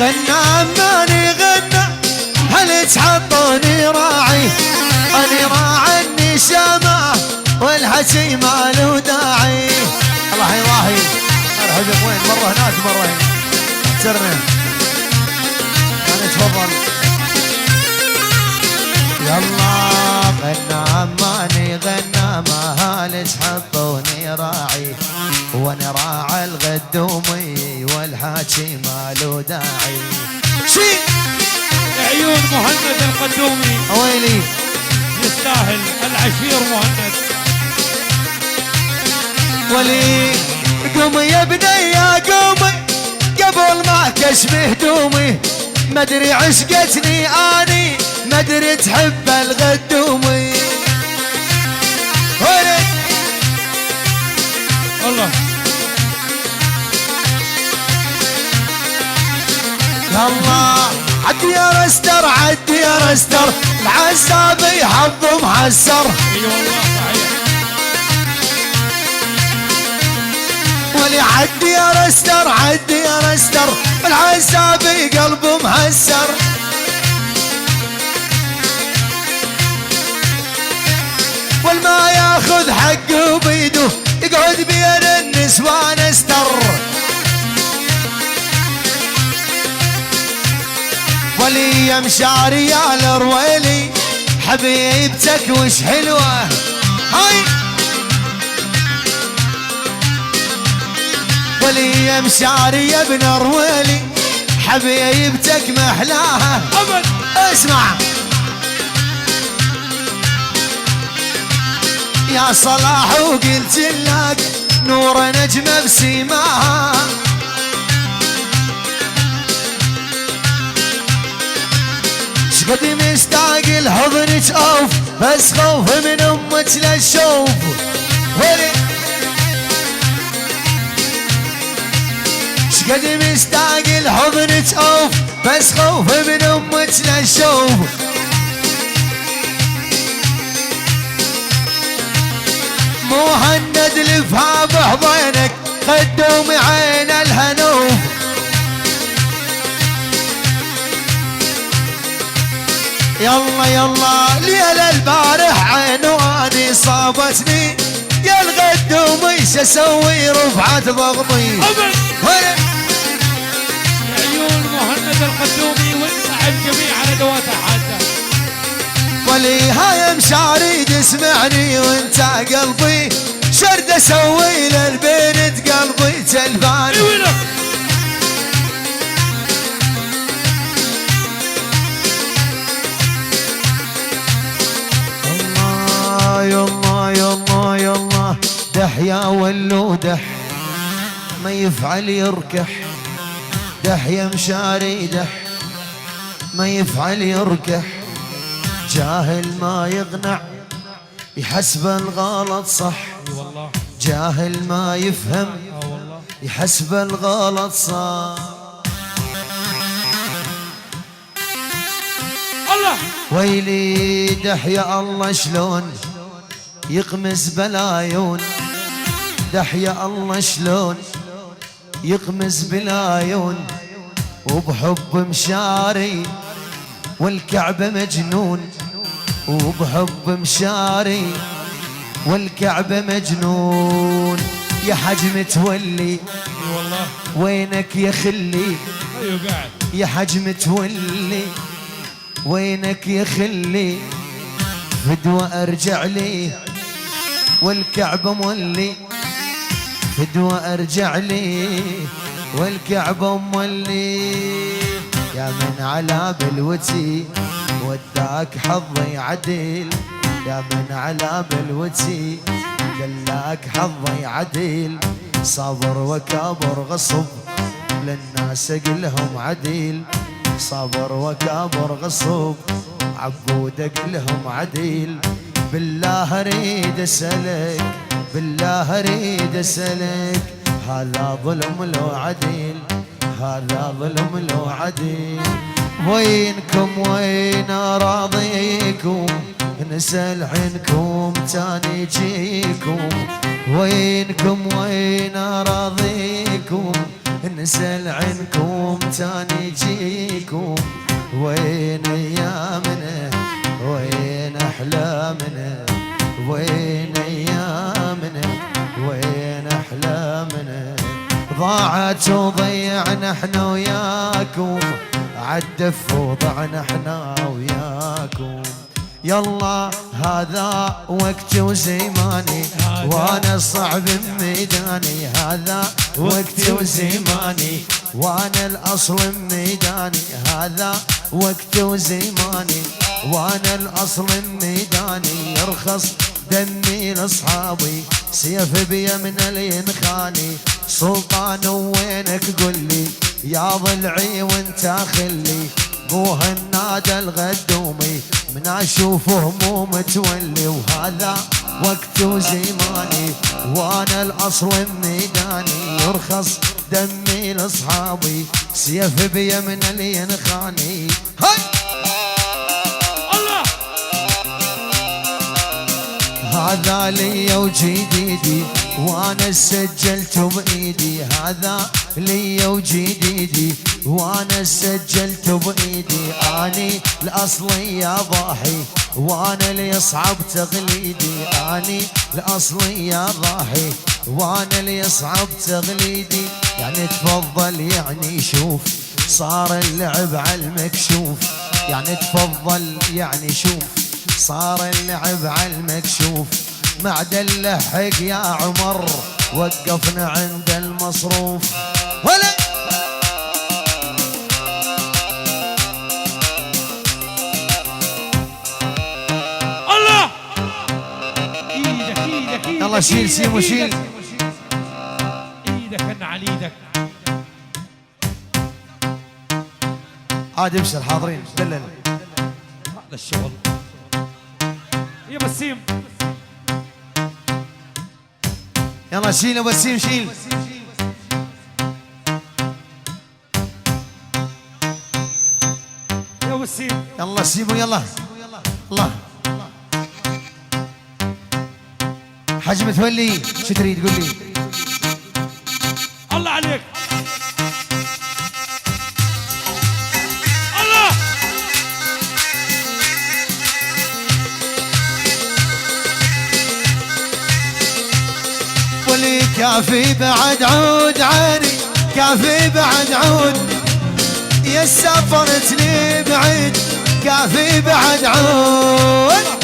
غنى ماني غنى هل تحطوني راعي أنا راعي النسامة والحكي ما له داعي. الله يضاهي ارحب وين مرة هناك مرة هنا احترنا يعني تفضل. يلا غنى ماني غنى ما هالش حطوني راعي وانا راعي الغدومي والحاكي ما له داعي. شي عيون مهند القدومي ويلي يستاهل العشير مهند. ولي قومي يا بني يا قومي قبل ما كشف هدومي مدري عشقتني اني مدري تحب الغدومي. الله الله عدي يا رستر عدي يا رستر العزابي حظ محسر. اي والله صحيح. ولي عدي يا رستر عدي يا رستر العزابي قلبه محسر. والما ياخذ حقه بيده يقعد بين النسوان استر. ولي يا مشاري يا الرويلي حبيبتك وش حلوة هاي. ولي يا مشاري يا ابن الرويلي حبيبتك محلاها ابد. اسمع يا صلاح وقلت لك نور نجمة بسيماها. شقد مشتاق لحضنك اوف بس خوف من امك للشوف. ولي شقد مشتاق لحضنك اوف بس خوف من امك للشوف. مهند لفها بحضنك خدومي عين الهنوف. يلا يلا ليل البارح عنواني صابتني يا الغدومي شسوي رفعت ضغطي. عيون مهند القدومي وانسع الجميع على ادواته حاده. ولي هاي مشاري تسمعني وانت قلبي شرد اسوي للبنت قلبي تلفان. الله يلا يلا يلا دح يا ولو دح ما يفعل يركح. دح يا مشاري دح ما يفعل يركح. جاهل ما يقنع يحسب الغلط صح. جاهل ما يفهم يحسب الغلط صح. الله ويلي دح يا الله شلون يقمز بلايون. دح يا الله شلون يقمز بلايون وبحب مشاري والكعبة مجنون. وبحب مشاري والكعبة مجنون. يا حجم تولي والله وينك يا خلي. ايوه قاعد يا حجم تولي وينك يا خلي. فدوة ارجع لي والكعبة مولي. فدوة ارجع لي والكعبة مولي. يا من على بلوتي وداك حظي عديل. يا من على بلوتي قلاك حظي عديل. صبر وكابر غصب للناس قلهم عديل. صبر وكابر غصب عبودك لهم عديل. بالله اريد اسالك بالله اريد اسالك هذا ظلم لو عديل. هذا ظلم لو عديل. وينكم وين اراضيكم نسأل عنكم تاني جيكم. وينكم وين اراضيكم نسأل عنكم تاني جيكم، وين ايامنا وين احلامنا، وين ايامنا وين احلامنا، ضاعت وضيعنا احنا وياكم، عالدف وضعنا احنا وياكم. يلا هذا وقتي وزماني وانا صعب بميداني، هذا وقتي وزماني وانا الاصل بميداني، هذا وقتي وزماني وانا الاصل بميداني. يرخص دمي لاصحابي سيف بيمن الينخاني، سلطان وينك قولي يا ضلعي وانت خلي، مو هالنادى الغدومي من اشوف هموم تولي. وهذا وقت وزماني وانا الاصل بميداني، يرخص دمي لاصحابي سيف بيمن الينخاني. هاي الله هذا لي وجديدي وانا سجلت بايدي، هذا لي وجديدي وانا سجلت بايدي. اني الاصلي يا ضاحي وانا اللي يصعب تغليدي، اني الاصلي يا ضاحي وانا اللي يصعب تغليدي. يعني تفضل يعني شوف صار اللعب على المكشوف، يعني تفضل يعني شوف صار اللعب على المكشوف. معدن لحق يا عمر وقفنا عند المصروف. ولا الله ايدك ايدك ايدك يلا شيل سيمو شيل. ايدك انا على ايدك. عاد ابشر حاضرين دلل. هذا الشغل يا بسيم. يلا شيل يا بسيم شيل. يا بسيم يلا سيبوا يلا. الله حاج متولي شو تريد قول لي؟ الله عليك. الله ولي كافي بعد عود عاني، كافي بعد عود يا سافرتني بعيد، كافي بعد عود